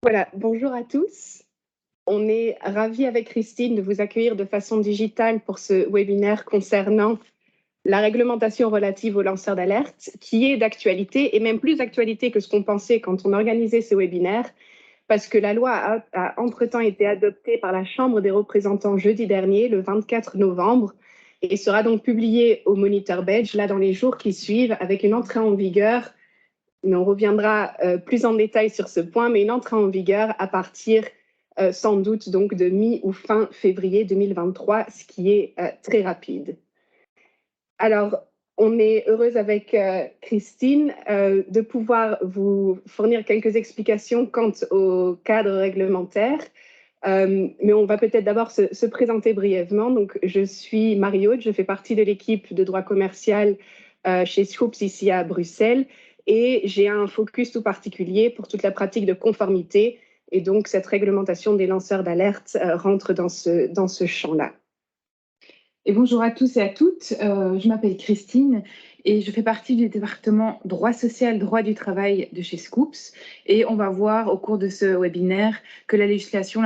Voilà, bonjour à tous. On est ravis avec Christine de vous accueillir de façon digitale pour ce webinaire concernant la réglementation relative aux lanceurs d'alerte, qui est d'actualité et même plus d'actualité que ce qu'on pensait quand on organisait ce webinaire, parce que la loi a entre-temps été adoptée par la Chambre des représentants jeudi dernier, le 24 novembre, et sera donc publiée au Moniteur belge, là dans les jours qui suivent, avec une entrée en vigueur, mais on reviendra plus en détail sur ce point, mais une entrée en vigueur à partir sans doute donc de mi ou fin février 2023, ce qui est très rapide. Alors, on est heureuse avec Christine de pouvoir vous fournir quelques explications quant au cadre réglementaire, mais on va peut-être d'abord se présenter brièvement. Donc, je suis Marie-Aude, je fais partie de l'équipe de droit commercial chez Scoops ici à Bruxelles, et j'ai un focus tout particulier pour toute la pratique de conformité, et donc cette réglementation des lanceurs d'alerte rentre dans ce champ-là. Et bonjour à tous et à toutes, je m'appelle Christine et je fais partie du département droit social, droit du travail de chez Scoops. Et on va voir au cours de ce webinaire que la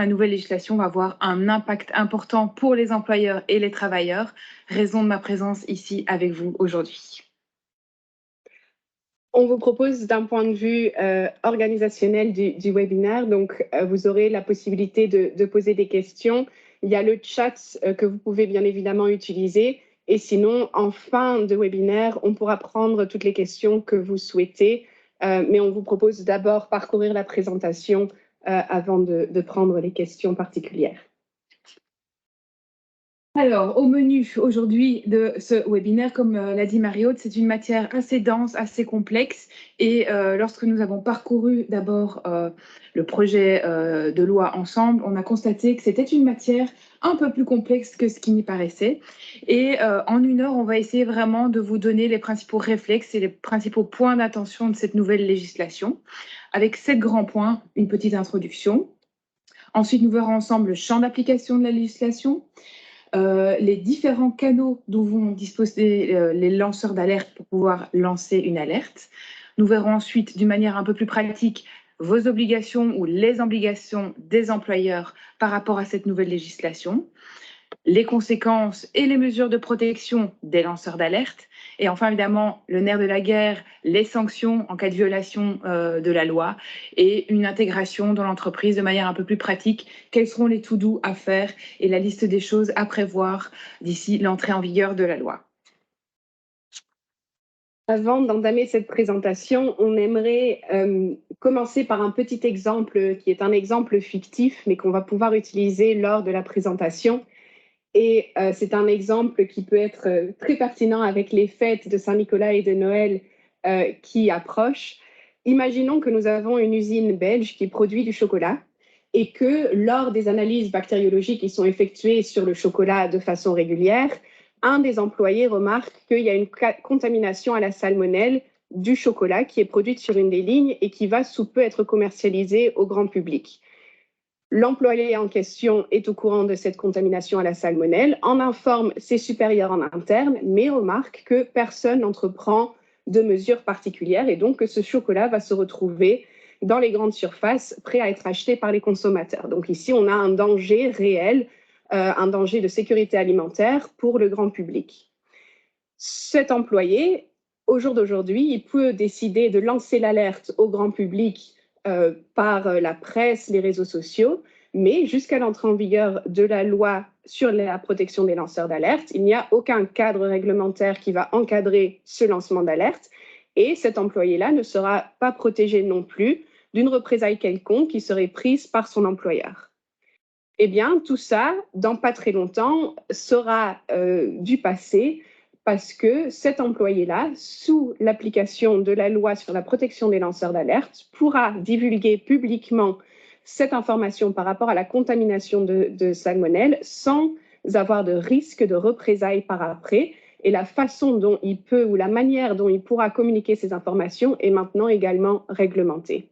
nouvelle législation va avoir un impact important pour les employeurs et les travailleurs, raison de ma présence ici avec vous aujourd'hui. On vous propose d'un point de vue organisationnel du webinaire, donc vous aurez la possibilité de poser des questions. Il y a le chat que vous pouvez bien évidemment utiliser, et sinon, en fin de webinaire, on pourra prendre toutes les questions que vous souhaitez, mais on vous propose d'abord parcourir la présentation avant de prendre les questions particulières. Alors, au menu aujourd'hui de ce webinaire, comme l'a dit Marie-Aude, c'est une matière assez dense, assez complexe. Et lorsque nous avons parcouru d'abord le projet de loi ensemble, on a constaté que c'était une matière un peu plus complexe que ce qui n'y paraissait. Et en 1 heure, on va essayer vraiment de vous donner les principaux réflexes et les principaux points d'attention de cette nouvelle législation, avec 7 grands points, une petite introduction. Ensuite, nous verrons ensemble le champ d'application de la législation, les différents canaux dont vont disposer les lanceurs d'alerte pour pouvoir lancer une alerte. Nous verrons ensuite, d'une manière un peu plus pratique, vos obligations ou les obligations des employeurs par rapport à cette nouvelle législation, les conséquences et les mesures de protection des lanceurs d'alerte, et enfin évidemment le nerf de la guerre, les sanctions en cas de violation de la loi et une intégration dans l'entreprise de manière un peu plus pratique. Quels seront les to-do à faire et la liste des choses à prévoir d'ici l'entrée en vigueur de la loi. Avant d'entamer cette présentation, on aimerait commencer par un petit exemple qui est un exemple fictif, mais qu'on va pouvoir utiliser lors de la présentation. Et c'est un exemple qui peut être très pertinent avec les fêtes de Saint-Nicolas et de Noël qui approchent. Imaginons que nous avons une usine belge qui produit du chocolat et que lors des analyses bactériologiques qui sont effectuées sur le chocolat de façon régulière, un des employés remarque qu'il y a une contamination à la salmonelle du chocolat qui est produite sur une des lignes et qui va sous peu être commercialisée au grand public. L'employé en question est au courant de cette contamination à la salmonelle, en informe ses supérieurs en interne, mais remarque que personne n'entreprend de mesures particulières et donc que ce chocolat va se retrouver dans les grandes surfaces, prêt à être acheté par les consommateurs. Donc ici, on a un danger réel, un danger de sécurité alimentaire pour le grand public. Cet employé, au jour d'aujourd'hui, il peut décider de lancer l'alerte au grand public par la presse, les réseaux sociaux, mais jusqu'à l'entrée en vigueur de la loi sur la protection des lanceurs d'alerte, il n'y a aucun cadre réglementaire qui va encadrer ce lancement d'alerte et cet employé-là ne sera pas protégé non plus d'une représaille quelconque qui serait prise par son employeur. Eh bien, tout ça, dans pas très longtemps, sera du passé parce que cet employé-là, sous l'application de la loi sur la protection des lanceurs d'alerte, pourra divulguer publiquement cette information par rapport à la contamination de salmonelle sans avoir de risque de représailles par après. Et la façon dont il peut ou la manière dont il pourra communiquer ces informations est maintenant également réglementée.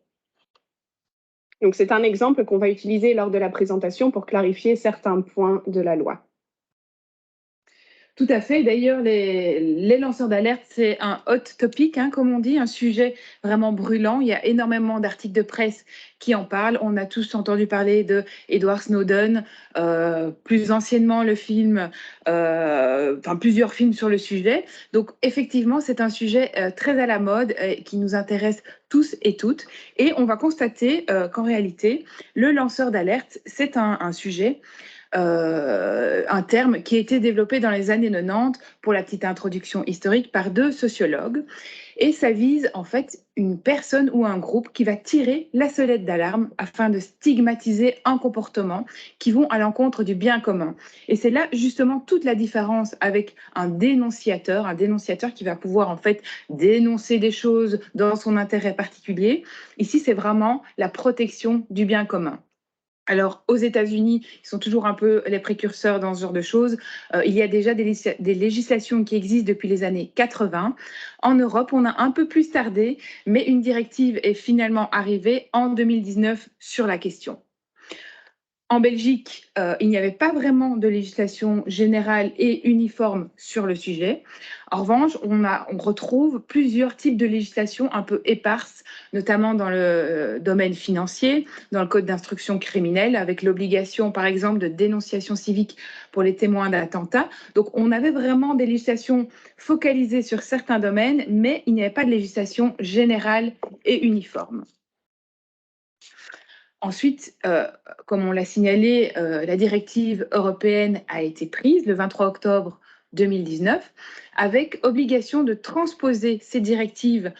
Donc, c'est un exemple qu'on va utiliser lors de la présentation pour clarifier certains points de la loi. Tout à fait. D'ailleurs, les lanceurs d'alerte, c'est un hot topic, hein, comme on dit, un sujet vraiment brûlant. Il y a énormément d'articles de presse qui en parlent. On a tous entendu parler de Edward Snowden, plus anciennement le film, plusieurs films sur le sujet. Donc, effectivement, c'est un sujet très à la mode qui nous intéresse tous et toutes. Et on va constater qu'en réalité, le lanceur d'alerte, c'est un sujet un terme qui a été développé dans les années 90, pour la petite introduction historique, par deux sociologues. Et ça vise en fait une personne ou un groupe qui va tirer la sonnette d'alarme afin de stigmatiser un comportement qui vont à l'encontre du bien commun. Et c'est là justement toute la différence avec un dénonciateur qui va pouvoir en fait dénoncer des choses dans son intérêt particulier. Ici, c'est vraiment la protection du bien commun. Alors, aux États-Unis, ils sont toujours un peu les précurseurs dans ce genre de choses. Il y a déjà des législations qui existent depuis les années 80. En Europe, on a un peu plus tardé, mais une directive est finalement arrivée en 2019 sur la question. En Belgique, il n'y avait pas vraiment de législation générale et uniforme sur le sujet. En revanche, on retrouve plusieurs types de législation un peu éparses, notamment dans le domaine financier, dans le code d'instruction criminelle, avec l'obligation, par exemple, de dénonciation civique pour les témoins d'attentats. Donc, on avait vraiment des législations focalisées sur certains domaines, mais il n'y avait pas de législation générale et uniforme. Ensuite, comme on l'a signalé, la directive européenne a été prise le 23 octobre 2019, avec obligation de transposer ces directives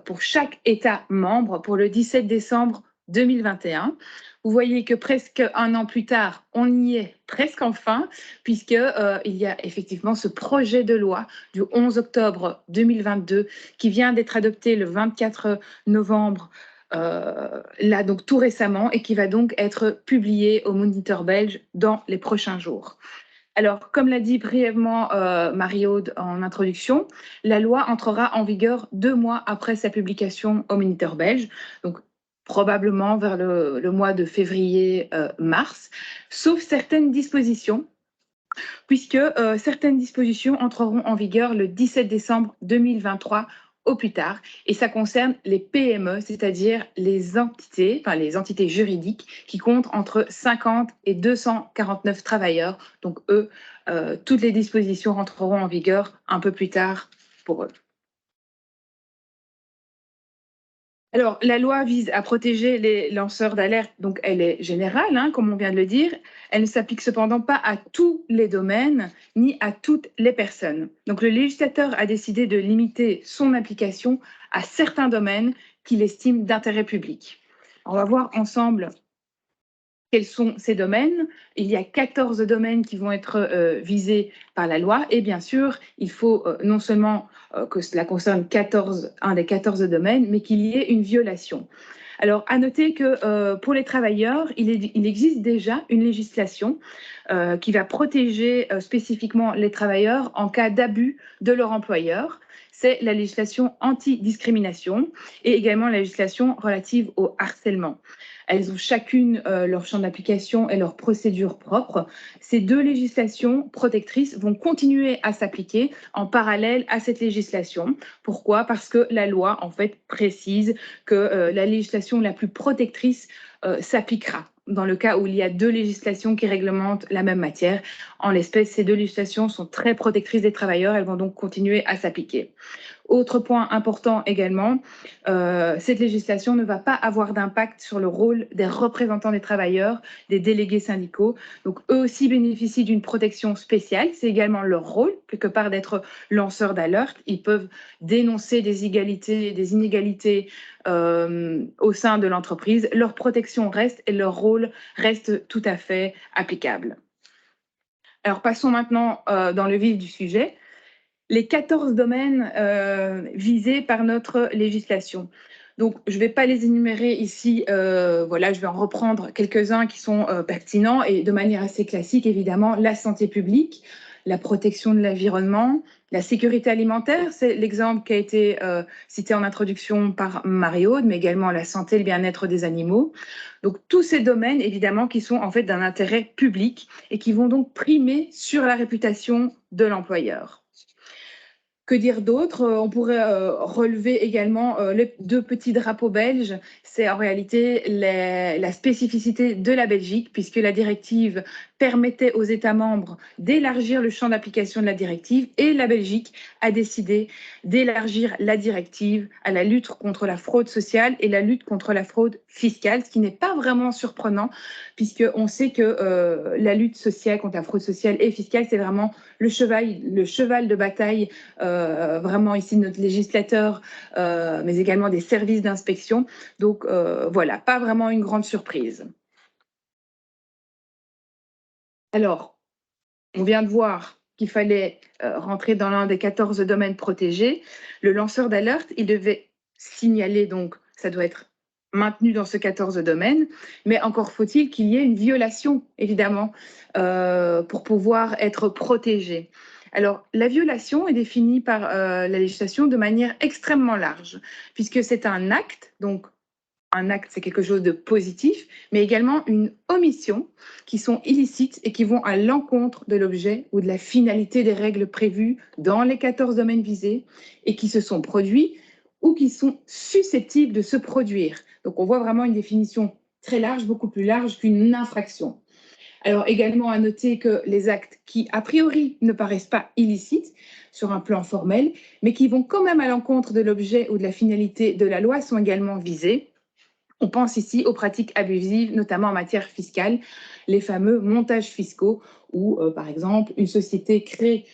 pour chaque État membre pour le 17 décembre 2021. Vous voyez que presque un an plus tard, on y est presque enfin, puisqu'il y a effectivement ce projet de loi du 11 octobre 2022 qui vient d'être adopté le 24 novembre là donc tout récemment et qui va donc être publié au Moniteur belge dans les prochains jours. Alors, comme l'a dit brièvement Marie-Aude en introduction, la loi entrera en vigueur 2 mois après sa publication au Moniteur belge, donc probablement vers le mois de février-mars, sauf certaines dispositions, puisque certaines dispositions entreront en vigueur le 17 décembre 2023 au plus tard. Et ça concerne les PME, c'est-à-dire les entités juridiques qui comptent entre 50 et 249 travailleurs. Donc eux, toutes les dispositions rentreront en vigueur un peu plus tard pour eux. Alors, la loi vise à protéger les lanceurs d'alerte, donc elle est générale, hein, comme on vient de le dire. Elle ne s'applique cependant pas à tous les domaines ni à toutes les personnes. Donc, le législateur a décidé de limiter son application à certains domaines qu'il estime d'intérêt public. On va voir ensemble quels sont ces domaines. Il y a 14 domaines qui vont être visés par la loi. Et bien sûr, il faut non seulement que cela concerne un des 14 domaines, mais qu'il y ait une violation. Alors, à noter que pour les travailleurs, il existe déjà une législation qui va protéger spécifiquement les travailleurs en cas d'abus de leur employeur. C'est la législation anti-discrimination et également la législation relative au harcèlement. Elles ont chacune leur champ d'application et leur procédure propre. Ces deux législations protectrices vont continuer à s'appliquer en parallèle à cette législation. Pourquoi? Parce que la loi, en fait, précise que la législation la plus protectrice s'appliquera dans le cas où il y a deux législations qui réglementent la même matière. En l'espèce, ces deux législations sont très protectrices des travailleurs. Elles vont donc continuer à s'appliquer. Autre point important également, cette législation ne va pas avoir d'impact sur le rôle des représentants des travailleurs, des délégués syndicaux. Donc, eux aussi bénéficient d'une protection spéciale. C'est également leur rôle, quelque part, d'être lanceurs d'alerte. Ils peuvent dénoncer des inégalités au sein de l'entreprise. Leur protection reste et leur rôle reste tout à fait applicable. Alors, passons maintenant dans le vif du sujet. Les 14 domaines visés par notre législation. Donc, je ne vais pas les énumérer ici, voilà, je vais en reprendre quelques-uns qui sont pertinents et de manière assez classique, évidemment, la santé publique, la protection de l'environnement, la sécurité alimentaire, c'est l'exemple qui a été cité en introduction par Marie-Aude, mais également la santé et le bien-être des animaux. Donc tous ces domaines, évidemment, qui sont en fait d'un intérêt public et qui vont donc primer sur la réputation de l'employeur. Que dire d'autre? On pourrait relever également les deux petits drapeaux belges. C'est en réalité la spécificité de la Belgique, puisque la directive permettait aux États membres d'élargir le champ d'application de la directive, et la Belgique a décidé d'élargir la directive à la lutte contre la fraude sociale et la lutte contre la fraude fiscale, ce qui n'est pas vraiment surprenant, puisqu'on sait que la lutte sociale contre la fraude sociale et fiscale, c'est vraiment le cheval de bataille vraiment ici de notre législateur, mais également des services d'inspection. Donc voilà, pas vraiment une grande surprise. Alors, on vient de voir qu'il fallait rentrer dans l'un des 14 domaines protégés. Le lanceur d'alerte, il devait signaler, donc ça doit être maintenu dans ce 14 domaines, mais encore faut-il qu'il y ait une violation, évidemment, pour pouvoir être protégé. Alors, la violation est définie par la législation de manière extrêmement large, puisque c'est un acte, donc un acte, c'est quelque chose de positif, mais également une omission qui sont illicites et qui vont à l'encontre de l'objet ou de la finalité des règles prévues dans les 14 domaines visés et qui se sont produits ou qui sont susceptibles de se produire. Donc, on voit vraiment une définition très large, beaucoup plus large qu'une infraction. Alors, également à noter que les actes qui, a priori, ne paraissent pas illicites sur un plan formel, mais qui vont quand même à l'encontre de l'objet ou de la finalité de la loi sont également visés. On pense ici aux pratiques abusives, notamment en matière fiscale, les fameux montages fiscaux où, par exemple, une société crée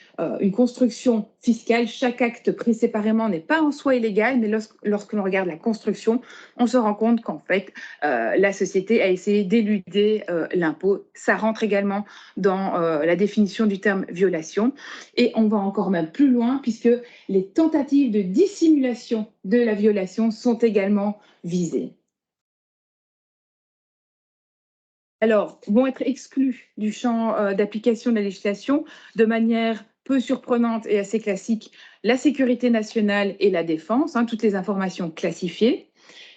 une construction fiscale. Chaque acte pris séparément n'est pas en soi illégal, mais lorsque l'on regarde la construction, on se rend compte qu'en fait, la société a essayé d'éluder l'impôt. Ça rentre également dans la définition du terme violation. Et on va encore même plus loin, puisque les tentatives de dissimulation de la violation sont également visées. Alors, vont être exclus du champ d'application de la législation de manière peu surprenante et assez classique la sécurité nationale et la défense, toutes les informations classifiées,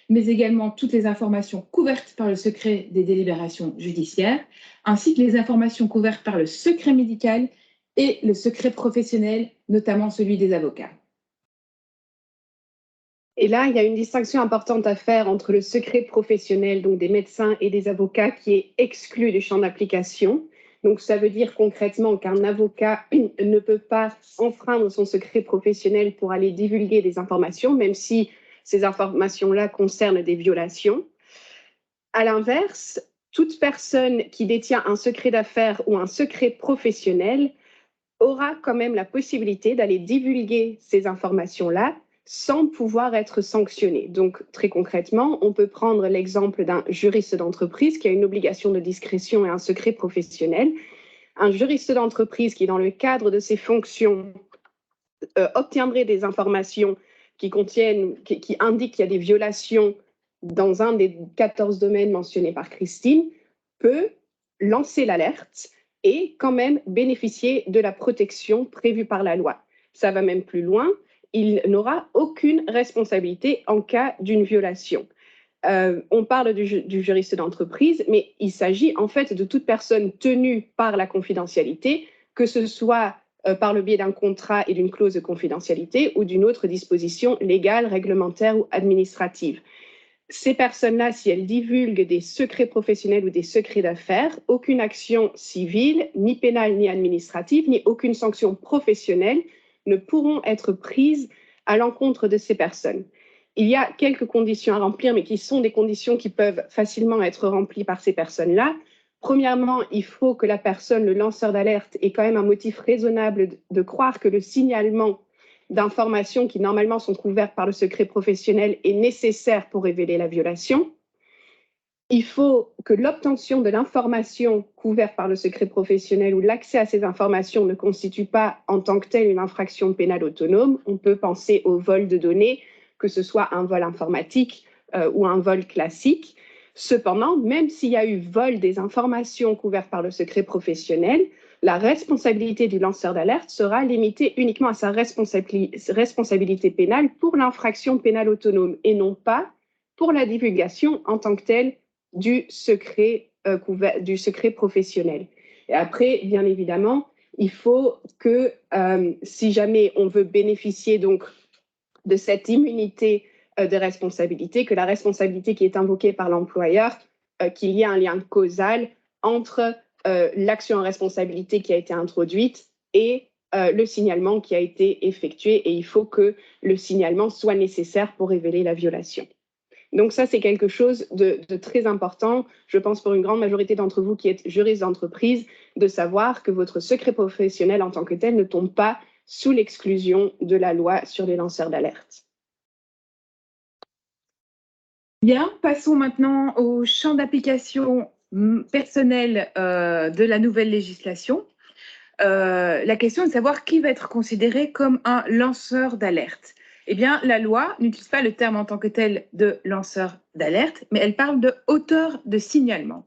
mais également toutes les informations couvertes par le secret des délibérations judiciaires, ainsi que les informations couvertes par le secret médical et le secret professionnel, notamment celui des avocats. Et là, il y a une distinction importante à faire entre le secret professionnel, donc des médecins et des avocats, qui est exclu du champ d'application. Donc, ça veut dire concrètement qu'un avocat ne peut pas enfreindre son secret professionnel pour aller divulguer des informations, même si ces informations-là concernent des violations. À l'inverse, toute personne qui détient un secret d'affaires ou un secret professionnel aura quand même la possibilité d'aller divulguer ces informations-là sans pouvoir être sanctionné. Donc, très concrètement, on peut prendre l'exemple d'un juriste d'entreprise qui a une obligation de discrétion et un secret professionnel. Un juriste d'entreprise qui, dans le cadre de ses fonctions, obtiendrait des informations qui indiquent qu'il y a des violations dans un des 14 domaines mentionnés par Christine, peut lancer l'alerte et quand même bénéficier de la protection prévue par la loi. Ça va même plus loin. Il n'aura aucune responsabilité en cas d'une violation. On parle du juriste d'entreprise, mais il s'agit en fait de toute personne tenue par la confidentialité, que ce soit par le biais d'un contrat et d'une clause de confidentialité ou d'une autre disposition légale, réglementaire ou administrative. Ces personnes-là, si elles divulguent des secrets professionnels ou des secrets d'affaires, aucune action civile, ni pénale, ni administrative, ni aucune sanction professionnelle ne pourront être prises à l'encontre de ces personnes. Il y a quelques conditions à remplir, mais qui sont des conditions qui peuvent facilement être remplies par ces personnes-là. Premièrement, il faut que la personne, le lanceur d'alerte, ait quand même un motif raisonnable de croire que le signalement d'informations qui normalement sont couvertes par le secret professionnel est nécessaire pour révéler la violation. Il faut que l'obtention de l'information couverte par le secret professionnel ou l'accès à ces informations ne constitue pas en tant que telle une infraction pénale autonome. On peut penser au vol de données, que ce soit un vol informatique ou un vol classique. Cependant, même s'il y a eu vol des informations couvertes par le secret professionnel, la responsabilité du lanceur d'alerte sera limitée uniquement à sa responsabilité pénale pour l'infraction pénale autonome et non pas pour la divulgation en tant que telle du secret professionnel. Et après, bien évidemment, il faut que si jamais on veut bénéficier donc de cette immunité de responsabilité, que la responsabilité qui est invoquée par l'employeur, qu'il y ait un lien causal entre l'action en responsabilité qui a été introduite et le signalement qui a été effectué, et il faut que le signalement soit nécessaire pour révéler la violation. Donc ça, c'est quelque chose de très important, je pense pour une grande majorité d'entre vous qui êtes juristes d'entreprise, de savoir que votre secret professionnel en tant que tel ne tombe pas sous l'exclusion de la loi sur les lanceurs d'alerte. Bien, passons maintenant au champ d'application personnel de la nouvelle législation. La question est de savoir qui va être considéré comme un lanceur d'alerte. Eh bien, la loi n'utilise pas le terme en tant que tel de lanceur d'alerte, mais elle parle de auteur de signalement.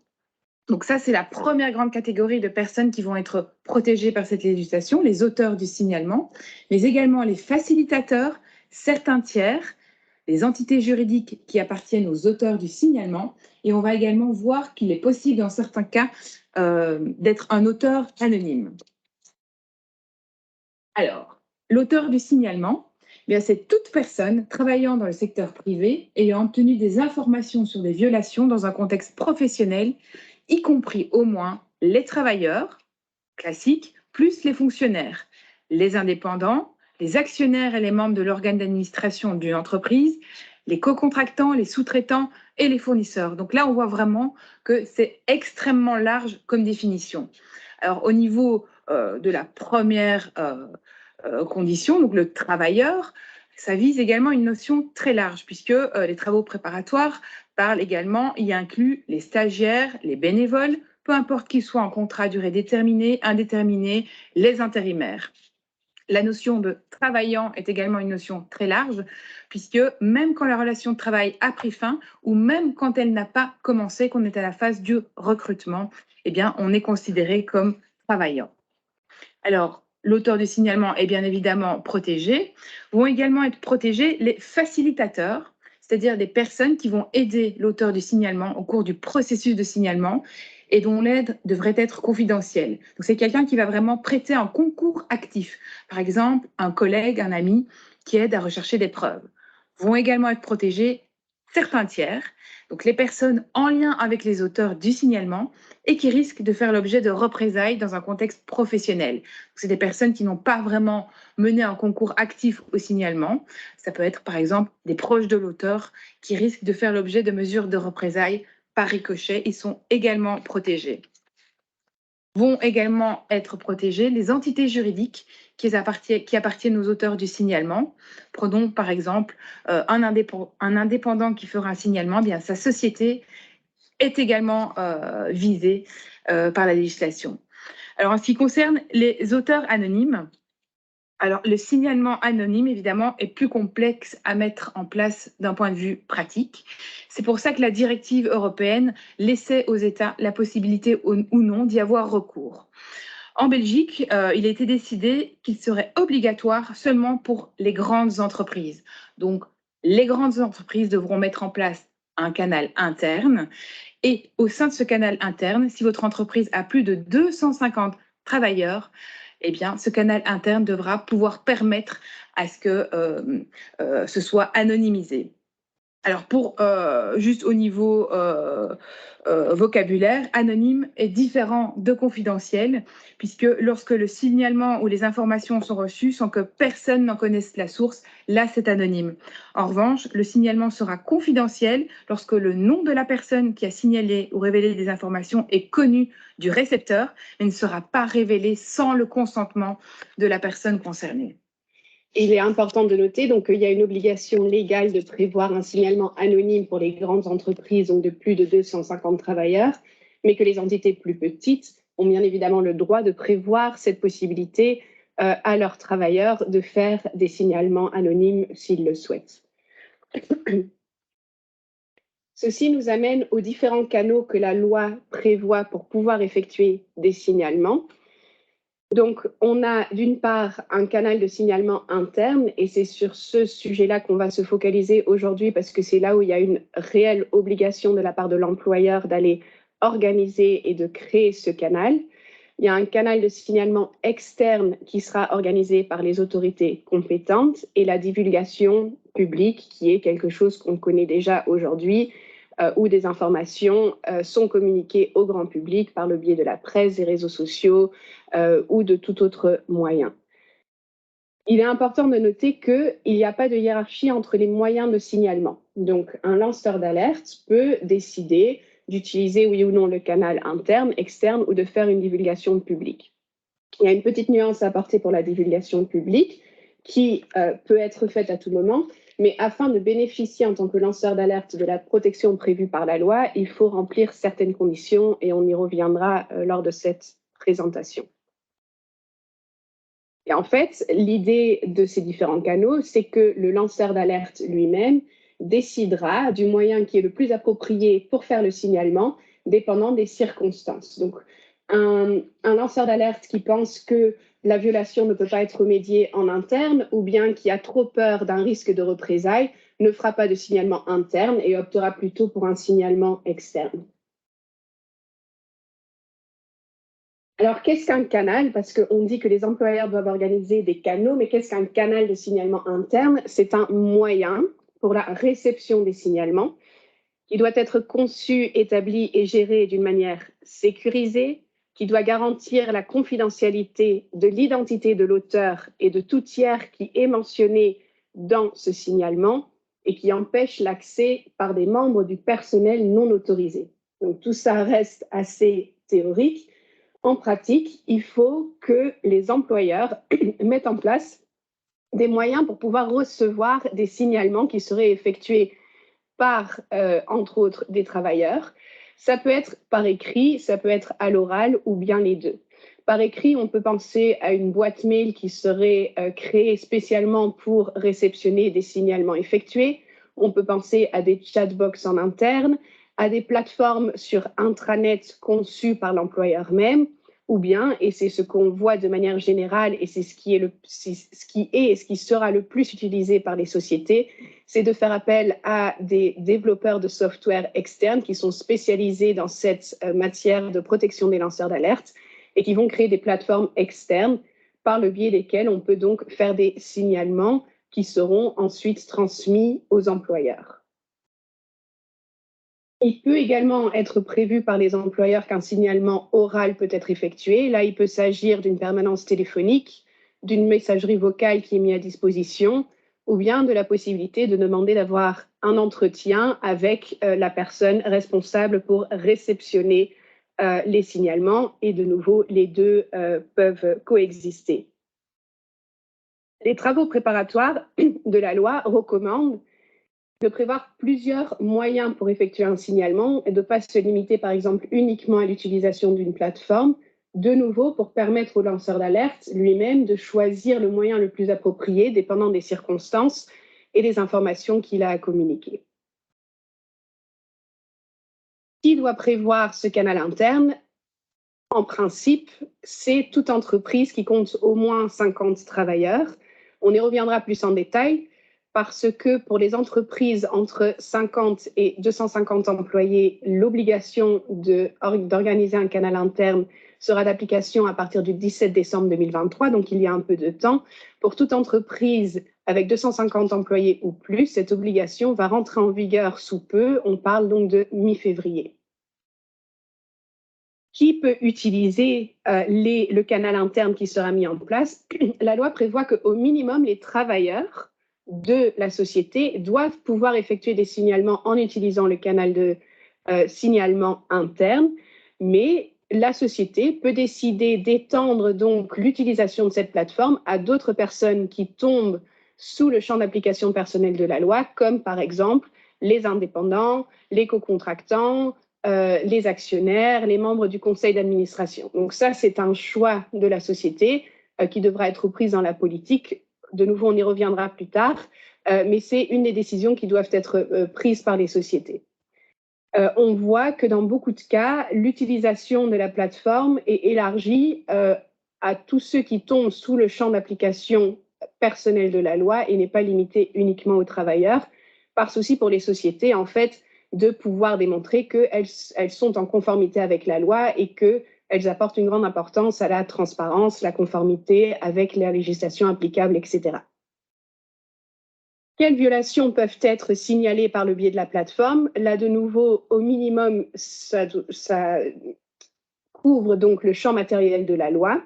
Donc ça, c'est la première grande catégorie de personnes qui vont être protégées par cette législation, les auteurs du signalement, mais également les facilitateurs, certains tiers, les entités juridiques qui appartiennent aux auteurs du signalement. Et on va également voir qu'il est possible, dans certains cas, d'être un auteur anonyme. Alors, l'auteur du signalement, c'est toute personne travaillant dans le secteur privé ayant obtenu des informations sur des violations dans un contexte professionnel, y compris au moins les travailleurs, classiques, plus les fonctionnaires, les indépendants, les actionnaires et les membres de l'organe d'administration d'une entreprise, les co-contractants, les sous-traitants et les fournisseurs. Donc là, on voit vraiment que c'est extrêmement large comme définition. Alors, au niveau de la première condition, donc le travailleur, ça vise également une notion très large, puisque les travaux préparatoires parlent également, y inclut les stagiaires, les bénévoles, peu importe qu'ils soient en contrat à durée déterminée, indéterminée, les intérimaires. La notion de travaillant est également une notion très large, puisque même quand la relation de travail a pris fin, ou même quand elle n'a pas commencé, qu'on est à la phase du recrutement, eh bien, on est considéré comme travaillant. Alors, l'auteur du signalement est bien évidemment protégé. Vont également être protégés les facilitateurs, c'est-à-dire des personnes qui vont aider l'auteur du signalement au cours du processus de signalement et dont l'aide devrait être confidentielle. Donc, c'est quelqu'un qui va vraiment prêter un concours actif. Par exemple, un collègue, un ami qui aide à rechercher des preuves. Vont également être protégés certains tiers, donc les personnes en lien avec les auteurs du signalement et qui risquent de faire l'objet de représailles dans un contexte professionnel. C'est des personnes qui n'ont pas vraiment mené un concours actif au signalement. Ça peut être par exemple des proches de l'auteur qui risquent de faire l'objet de mesures de représailles par ricochet. Ils sont également protégés. Vont également être protégées les entités juridiques qui appartiennent aux auteurs du signalement. Prenons par exemple un indépendant qui fera un signalement, eh bien sa société est également visée par la législation. Alors, en ce qui concerne les auteurs anonymes, alors le signalement anonyme, évidemment, est plus complexe à mettre en place d'un point de vue pratique. C'est pour ça que la directive européenne laissait aux États la possibilité ou non d'y avoir recours. En Belgique, il a été décidé qu'il serait obligatoire seulement pour les grandes entreprises. Donc, les grandes entreprises devront mettre en place un canal interne. Et au sein de ce canal interne, si votre entreprise a plus de 250 travailleurs, eh bien, ce canal interne devra pouvoir permettre à ce que ce soit anonymisé. Alors, juste au niveau vocabulaire, anonyme est différent de confidentiel, puisque lorsque le signalement ou les informations sont reçues sans que personne n'en connaisse la source, là, c'est anonyme. En revanche, le signalement sera confidentiel lorsque le nom de la personne qui a signalé ou révélé des informations est connu du récepteur, mais ne sera pas révélé sans le consentement de la personne concernée. Il est important de noter donc qu'il y a une obligation légale de prévoir un signalement anonyme pour les grandes entreprises, donc de plus de 250 travailleurs, mais que les entités plus petites ont bien évidemment le droit de prévoir cette possibilité à leurs travailleurs de faire des signalements anonymes s'ils le souhaitent. Ceci nous amène aux différents canaux que la loi prévoit pour pouvoir effectuer des signalements. Donc, on a d'une part un canal de signalement interne, et c'est sur ce sujet-là qu'on va se focaliser aujourd'hui parce que c'est là où il y a une réelle obligation de la part de l'employeur d'aller organiser et de créer ce canal. Il y a un canal de signalement externe qui sera organisé par les autorités compétentes et la divulgation publique qui est quelque chose qu'on connaît déjà aujourd'hui, où des informations sont communiquées au grand public par le biais de la presse, des réseaux sociaux ou de tout autre moyen. Il est important de noter qu'il n'y a pas de hiérarchie entre les moyens de signalement. Donc, un lanceur d'alerte peut décider d'utiliser oui ou non le canal interne, externe ou de faire une divulgation publique. Il y a une petite nuance à apporter pour la divulgation publique qui peut être faite à tout moment, mais afin de bénéficier en tant que lanceur d'alerte de la protection prévue par la loi, il faut remplir certaines conditions et on y reviendra lors de cette présentation. Et en fait, l'idée de ces différents canaux, c'est que le lanceur d'alerte lui-même décidera du moyen qui est le plus approprié pour faire le signalement, dépendant des circonstances. Donc, un lanceur d'alerte qui pense que la violation ne peut pas être remédiée en interne ou bien qui a trop peur d'un risque de représailles ne fera pas de signalement interne et optera plutôt pour un signalement externe. Alors, qu'est-ce qu'un canal? Parce qu'on dit que les employeurs doivent organiser des canaux, mais qu'est-ce qu'un canal de signalement interne? C'est un moyen pour la réception des signalements qui doit être conçu, établi et géré d'une manière sécurisée, qui doit garantir la confidentialité de l'identité de l'auteur et de tout tiers qui est mentionné dans ce signalement et qui empêche l'accès par des membres du personnel non autorisé. Donc tout ça reste assez théorique. En pratique, il faut que les employeurs mettent en place des moyens pour pouvoir recevoir des signalements qui seraient effectués par, entre autres, des travailleurs. Ça peut être par écrit, ça peut être à l'oral ou bien les deux. Par écrit, on peut penser à une boîte mail qui serait créée spécialement pour réceptionner des signalements effectués. On peut penser à des chatbox en interne, à des plateformes sur intranet conçues par l'employeur même, ou bien, et c'est ce qu'on voit de manière générale, et c'est ce qui est et ce qui sera le plus utilisé par les sociétés, c'est de faire appel à des développeurs de software externes qui sont spécialisés dans cette matière de protection des lanceurs d'alerte et qui vont créer des plateformes externes par le biais desquelles on peut donc faire des signalements qui seront ensuite transmis aux employeurs. Il peut également être prévu par les employeurs qu'un signalement oral peut être effectué. Là, il peut s'agir d'une permanence téléphonique, d'une messagerie vocale qui est mise à disposition, ou bien de la possibilité de demander d'avoir un entretien avec la personne responsable pour réceptionner les signalements. Et de nouveau, les deux peuvent coexister. Les travaux préparatoires de la loi recommandent de prévoir plusieurs moyens pour effectuer un signalement et de ne pas se limiter, par exemple, uniquement à l'utilisation d'une plateforme, de nouveau pour permettre au lanceur d'alerte lui-même de choisir le moyen le plus approprié, dépendant des circonstances et des informations qu'il a à communiquer. Qui doit prévoir ce canal interne? En principe, c'est toute entreprise qui compte au moins 50 travailleurs. On y reviendra plus en détail, parce que pour les entreprises entre 50 et 250 employés, l'obligation d'organiser un canal interne sera d'application à partir du 17 décembre 2023, donc il y a un peu de temps. Pour toute entreprise avec 250 employés ou plus, cette obligation va rentrer en vigueur sous peu, on parle donc de mi-février. Qui peut utiliser le canal interne qui sera mis en place? La loi prévoit qu'au minimum, les travailleurs de la société doivent pouvoir effectuer des signalements en utilisant le canal de signalement interne, mais la société peut décider d'étendre donc l'utilisation de cette plateforme à d'autres personnes qui tombent sous le champ d'application personnelle de la loi, comme par exemple les indépendants, les co-contractants, les actionnaires, les membres du conseil d'administration. Donc ça, c'est un choix de la société qui devra être pris dans la politique. De nouveau, on y reviendra plus tard, mais c'est une des décisions qui doivent être prises par les sociétés. On voit que dans beaucoup de cas, l'utilisation de la plateforme est élargie à tous ceux qui tombent sous le champ d'application personnel de la loi et n'est pas limité uniquement aux travailleurs, par souci pour les sociétés, en fait, de pouvoir démontrer qu'elles sont en conformité avec la loi et qu'elles apportent une grande importance à la transparence, la conformité avec la législation applicable, etc. Quelles violations peuvent être signalées par le biais de la plateforme? Là, de nouveau, au minimum, ça couvre donc le champ matériel de la loi,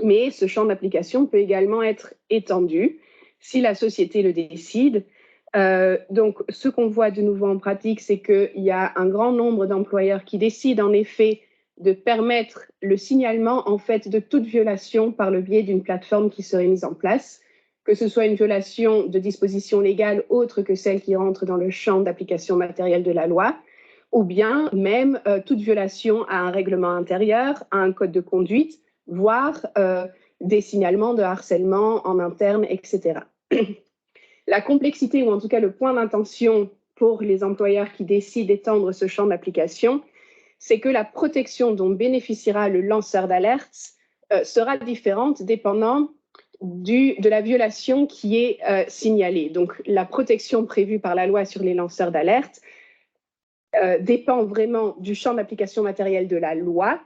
mais ce champ d'application peut également être étendu si la société le décide. Donc, ce qu'on voit de nouveau en pratique, c'est qu'il y a un grand nombre d'employeurs qui décident en effet de permettre le signalement en fait de toute violation par le biais d'une plateforme qui serait mise en place, que ce soit une violation de dispositions légales autres que celles qui rentrent dans le champ d'application matérielle de la loi, ou bien même toute violation à un règlement intérieur, à un code de conduite, voire des signalements de harcèlement en interne, etc. La complexité, ou en tout cas le point d'intention pour les employeurs qui décident d'étendre ce champ d'application, c'est que la protection dont bénéficiera le lanceur d'alerte sera différente dépendant de la violation qui est signalée. Donc, la protection prévue par la loi sur les lanceurs d'alerte dépend vraiment du champ d'application matérielle de la loi.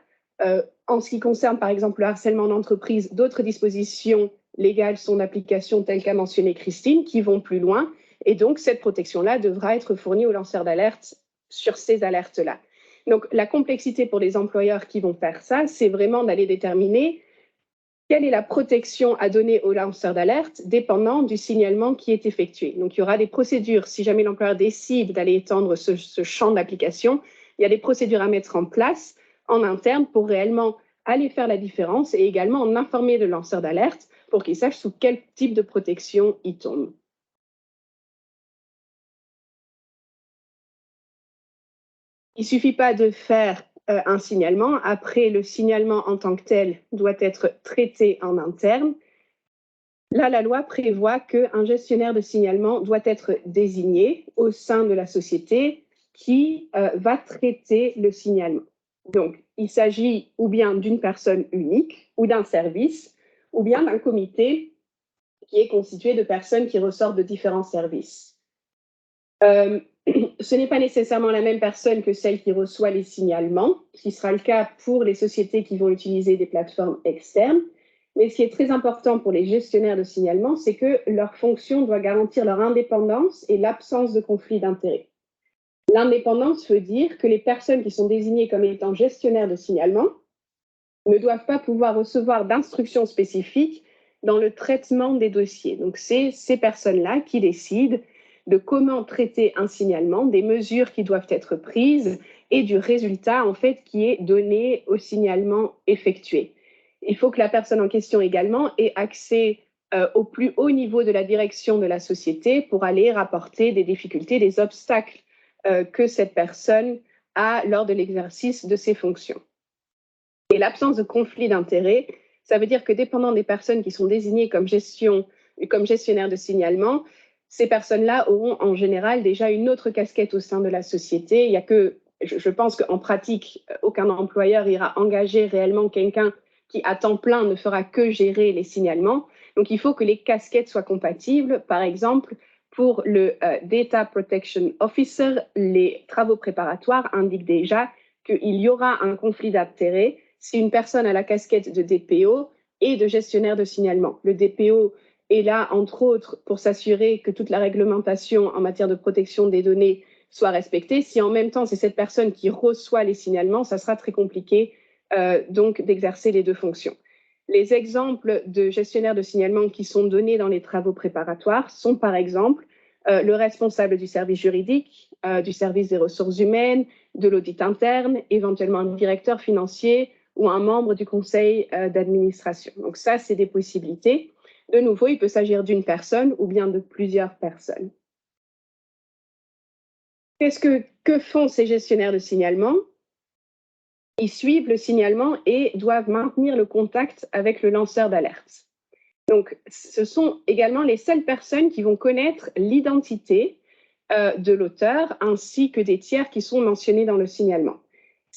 En ce qui concerne, par exemple, le harcèlement d'entreprise, d'autres dispositions légales sont d'application telles qu'a mentionné Christine, qui vont plus loin. Et donc, cette protection-là devra être fournie aux lanceurs d'alerte sur ces alertes-là. Donc, la complexité pour les employeurs qui vont faire ça, c'est vraiment d'aller déterminer quelle est la protection à donner aux lanceurs d'alerte dépendant du signalement qui est effectué. Donc, il y aura des procédures, si jamais l'employeur décide d'aller étendre ce champ d'application, il y a des procédures à mettre en place en interne pour réellement aller faire la différence et également en informer le lanceur d'alerte pour qu'il sache sous quel type de protection il tombe. Il ne suffit pas de faire un signalement. Après, le signalement en tant que tel doit être traité en interne. Là, la loi prévoit qu'un gestionnaire de signalement doit être désigné au sein de la société qui va traiter le signalement. Donc, il s'agit ou bien d'une personne unique ou d'un service ou bien d'un comité qui est constitué de personnes qui ressortent de différents services. Ce n'est pas nécessairement la même personne que celle qui reçoit les signalements, ce qui sera le cas pour les sociétés qui vont utiliser des plateformes externes. Mais ce qui est très important pour les gestionnaires de signalement, c'est que leur fonction doit garantir leur indépendance et l'absence de conflit d'intérêts. L'indépendance veut dire que les personnes qui sont désignées comme étant gestionnaires de signalement ne doivent pas pouvoir recevoir d'instructions spécifiques dans le traitement des dossiers. Donc, c'est ces personnes-là qui décident de comment traiter un signalement, des mesures qui doivent être prises et du résultat, en fait, qui est donné au signalement effectué. Il faut que la personne en question également ait accès au plus haut niveau de la direction de la société pour aller rapporter des difficultés, des obstacles que cette personne a lors de l'exercice de ses fonctions. Et l'absence de conflit d'intérêts, ça veut dire que dépendant des personnes qui sont désignées comme gestionnaires de signalement, ces personnes-là auront en général déjà une autre casquette au sein de la société. Il y a que, je pense qu'en pratique, aucun employeur ira engager réellement quelqu'un qui à temps plein ne fera que gérer les signalements. Donc il faut que les casquettes soient compatibles. Par exemple, pour le Data Protection Officer, les travaux préparatoires indiquent déjà qu'il y aura un conflit d'intérêts si une personne a la casquette de DPO et de gestionnaire de signalement. Le DPO est là, entre autres, pour s'assurer que toute la réglementation en matière de protection des données soit respectée. Si en même temps, c'est cette personne qui reçoit les signalements, ça sera très compliqué donc d'exercer les deux fonctions. Les exemples de gestionnaires de signalement qui sont donnés dans les travaux préparatoires sont par exemple le responsable du service juridique, du service des ressources humaines, de l'audit interne, éventuellement un directeur financier ou un membre du conseil d'administration. Donc ça, c'est des possibilités. De nouveau, il peut s'agir d'une personne ou bien de plusieurs personnes. Que font ces gestionnaires de signalement? Ils suivent le signalement et doivent maintenir le contact avec le lanceur d'alerte. Donc, ce sont également les seules personnes qui vont connaître l'identité de l'auteur ainsi que des tiers qui sont mentionnés dans le signalement.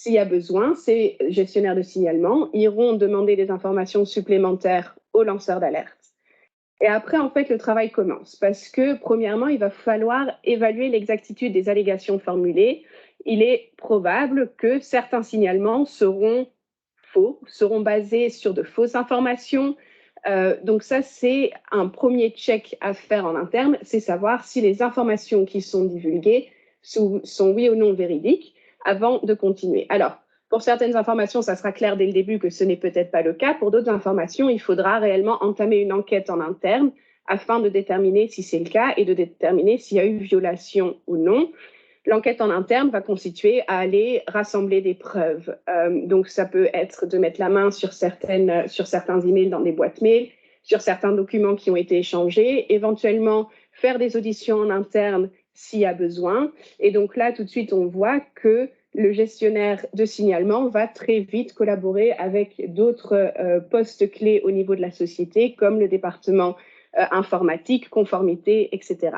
S'il y a besoin, ces gestionnaires de signalement iront demander des informations supplémentaires aux lanceurs d'alerte. Et après, en fait, le travail commence parce que, premièrement, il va falloir évaluer l'exactitude des allégations formulées. Il est probable que certains signalements seront faux, seront basés sur de fausses informations. Donc ça, c'est un premier check à faire en interne, c'est savoir si les informations qui sont divulguées sont oui ou non véridiques avant de continuer. Alors, pour certaines informations, ça sera clair dès le début que ce n'est peut-être pas le cas. Pour d'autres informations, il faudra réellement entamer une enquête en interne afin de déterminer si c'est le cas et de déterminer s'il y a eu violation ou non. L'enquête en interne va constituer à aller rassembler des preuves. Donc, ça peut être de mettre la main sur certains emails dans des boîtes mail, sur certains documents qui ont été échangés, éventuellement faire des auditions en interne s'il y a besoin. Et donc là, tout de suite, on voit que le gestionnaire de signalement va très vite collaborer avec d'autres postes clés au niveau de la société, comme le département informatique, conformité, etc.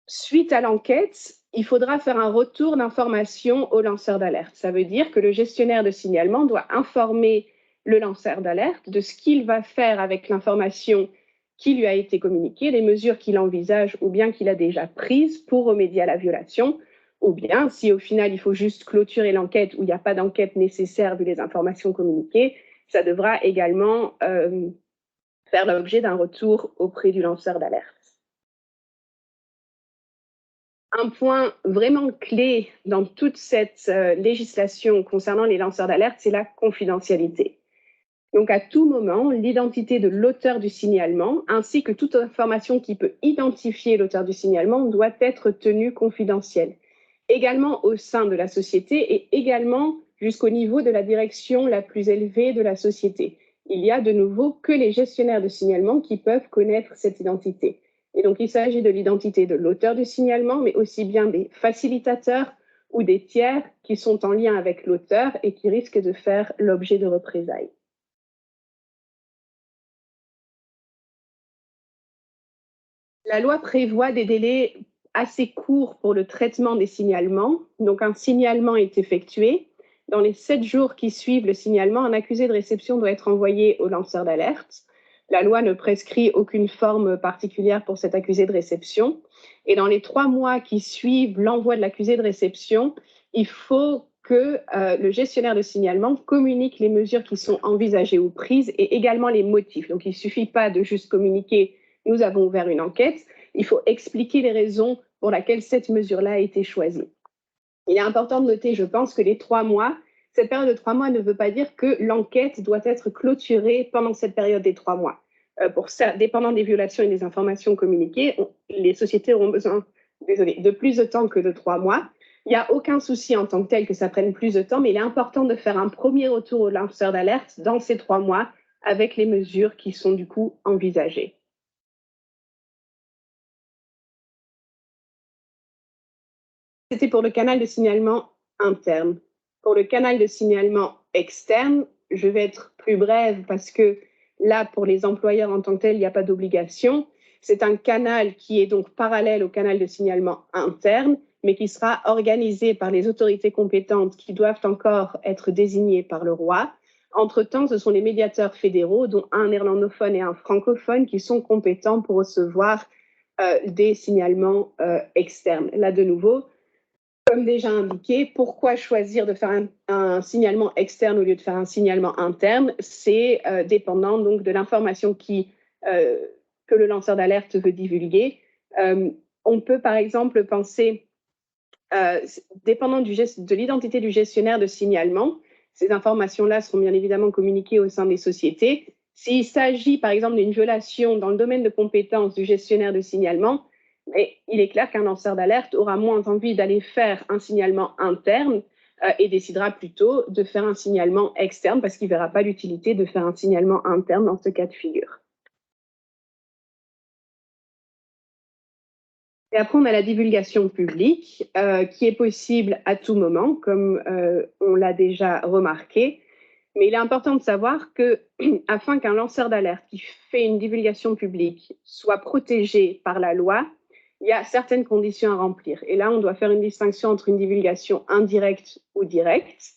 Suite à l'enquête, il faudra faire un retour d'information au lanceur d'alerte. Ça veut dire que le gestionnaire de signalement doit informer le lanceur d'alerte de ce qu'il va faire avec l'information qui lui a été communiquée, les mesures qu'il envisage ou bien qu'il a déjà prises pour remédier à la violation, ou bien si au final il faut juste clôturer l'enquête ou il n'y a pas d'enquête nécessaire vu les informations communiquées, ça devra également faire l'objet d'un retour auprès du lanceur d'alerte. Un point vraiment clé dans toute cette législation concernant les lanceurs d'alerte, c'est la confidentialité. Donc, à tout moment, l'identité de l'auteur du signalement, ainsi que toute information qui peut identifier l'auteur du signalement, doit être tenue confidentielle. Également au sein de la société et également jusqu'au niveau de la direction la plus élevée de la société. Il y a de nouveau que les gestionnaires de signalement qui peuvent connaître cette identité. Et donc, il s'agit de l'identité de l'auteur du signalement, mais aussi bien des facilitateurs ou des tiers qui sont en lien avec l'auteur et qui risquent de faire l'objet de représailles. La loi prévoit des délais assez courts pour le traitement des signalements. Donc, un signalement est effectué. Dans les 7 jours qui suivent le signalement, un accusé de réception doit être envoyé au lanceur d'alerte. La loi ne prescrit aucune forme particulière pour cet accusé de réception. Et dans les 3 mois qui suivent l'envoi de l'accusé de réception, il faut que le gestionnaire de signalement communique les mesures qui sont envisagées ou prises et également les motifs. Donc, il ne suffit pas de juste communiquer « nous avons ouvert une enquête », il faut expliquer les raisons pour lesquelles cette mesure-là a été choisie. Il est important de noter, je pense, que les 3 mois, cette période de 3 mois ne veut pas dire que l'enquête doit être clôturée pendant cette période des 3 mois. Pour ça, dépendant des violations et des informations communiquées, les sociétés auront besoin de plus de temps que de 3 mois. Il n'y a aucun souci en tant que tel que ça prenne plus de temps, mais il est important de faire un premier retour au lanceur d'alerte dans ces 3 mois avec les mesures qui sont du coup envisagées. C'était pour le canal de signalement interne. Pour le canal de signalement externe, je vais être plus brève parce que là, pour les employeurs en tant que tel, il n'y a pas d'obligation. C'est un canal qui est donc parallèle au canal de signalement interne, mais qui sera organisé par les autorités compétentes qui doivent encore être désignées par le roi. Entre-temps, ce sont les médiateurs fédéraux, dont un néerlandophone et un francophone, qui sont compétents pour recevoir des signalements externes. Là, de nouveau, comme déjà indiqué, pourquoi choisir de faire un signalement externe au lieu de faire un signalement interne? C'est dépendant donc de l'information que le lanceur d'alerte veut divulguer. On peut par exemple penser, dépendant de l'identité du gestionnaire de signalement, ces informations-là seront bien évidemment communiquées au sein des sociétés. S'il s'agit par exemple d'une violation dans le domaine de compétences du gestionnaire de signalement, mais il est clair qu'un lanceur d'alerte aura moins envie d'aller faire un signalement interne et décidera plutôt de faire un signalement externe parce qu'il ne verra pas l'utilité de faire un signalement interne dans ce cas de figure. Et après, on a la divulgation publique qui est possible à tout moment, comme on l'a déjà remarqué. Mais il est important de savoir que, afin qu'un lanceur d'alerte qui fait une divulgation publique soit protégé par la loi, il y a certaines conditions à remplir. Et là, on doit faire une distinction entre une divulgation indirecte ou directe.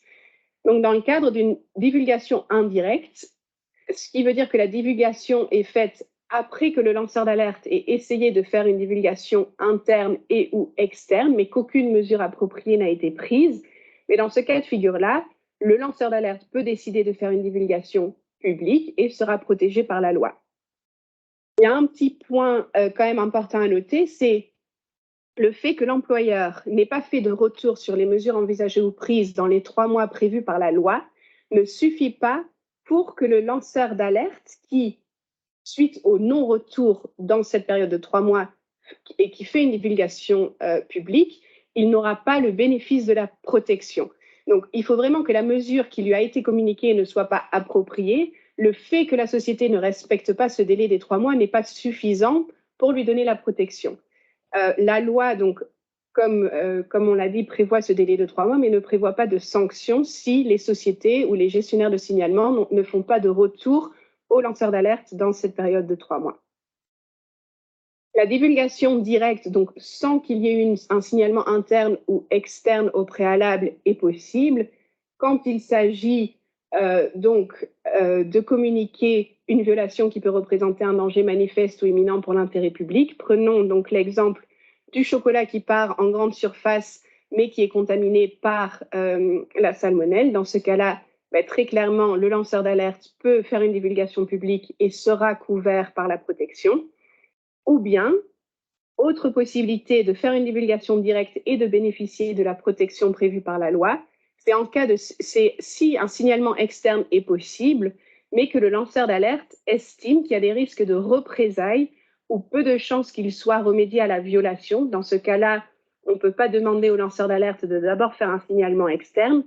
Donc, dans le cadre d'une divulgation indirecte, ce qui veut dire que la divulgation est faite après que le lanceur d'alerte ait essayé de faire une divulgation interne et ou externe, mais qu'aucune mesure appropriée n'a été prise. Mais dans ce cas de figure-là, le lanceur d'alerte peut décider de faire une divulgation publique et sera protégé par la loi. Il y a un petit point quand même important à noter, c'est le fait que l'employeur n'ait pas fait de retour sur les mesures envisagées ou prises dans les 3 mois prévus par la loi ne suffit pas pour que le lanceur d'alerte qui, suite au non-retour dans cette période de 3 mois et qui fait une divulgation publique, il n'aura pas le bénéfice de la protection. Donc, il faut vraiment que la mesure qui lui a été communiquée ne soit pas appropriée. Le fait que la société ne respecte pas ce délai des 3 mois n'est pas suffisant pour lui donner la protection. La loi, donc, comme on l'a dit, prévoit ce délai de 3 mois, mais ne prévoit pas de sanctions si les sociétés ou les gestionnaires de signalement ne font pas de retour aux lanceurs d'alerte dans cette période de 3 mois. La divulgation directe, donc sans qu'il y ait un signalement interne ou externe au préalable, est possible quand il s'agit de communiquer une violation qui peut représenter un danger manifeste ou imminent pour l'intérêt public. Prenons donc l'exemple du chocolat qui part en grande surface mais qui est contaminé par la salmonelle. Dans ce cas-là, très clairement, le lanceur d'alerte peut faire une divulgation publique et sera couvert par la protection. Ou bien, autre possibilité de faire une divulgation directe et de bénéficier de la protection prévue par la loi, c'est si un signalement externe est possible, mais que le lanceur d'alerte estime qu'il y a des risques de représailles ou peu de chances qu'il soit remédié à la violation. Dans ce cas-là, on ne peut pas demander au lanceur d'alerte de d'abord faire un signalement externe.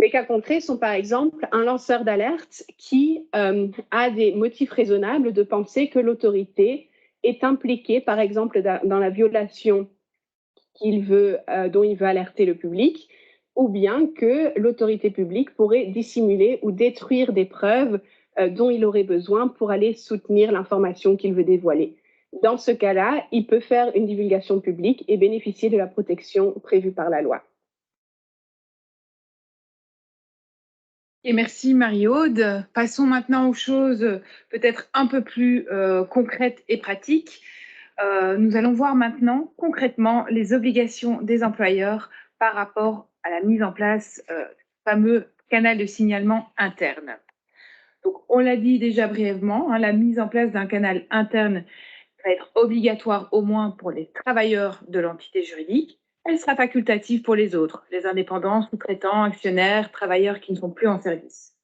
Les cas concrets sont par exemple un lanceur d'alerte qui a des motifs raisonnables de penser que l'autorité est impliquée, par exemple, dans la violation dont il veut alerter le public, ou bien que l'autorité publique pourrait dissimuler ou détruire des preuves dont il aurait besoin pour aller soutenir l'information qu'il veut dévoiler. Dans ce cas-là, il peut faire une divulgation publique et bénéficier de la protection prévue par la loi. Et merci Marie-Aude. Passons maintenant aux choses peut-être un peu plus concrètes et pratiques. Nous allons voir maintenant concrètement les obligations des employeurs par rapport à la mise en place du fameux canal de signalement interne. Donc, on l'a dit déjà brièvement, la mise en place d'un canal interne va être obligatoire au moins pour les travailleurs de l'entité juridique. Elle sera facultative pour les autres, les indépendants, sous-traitants, actionnaires, travailleurs qui ne sont plus en service.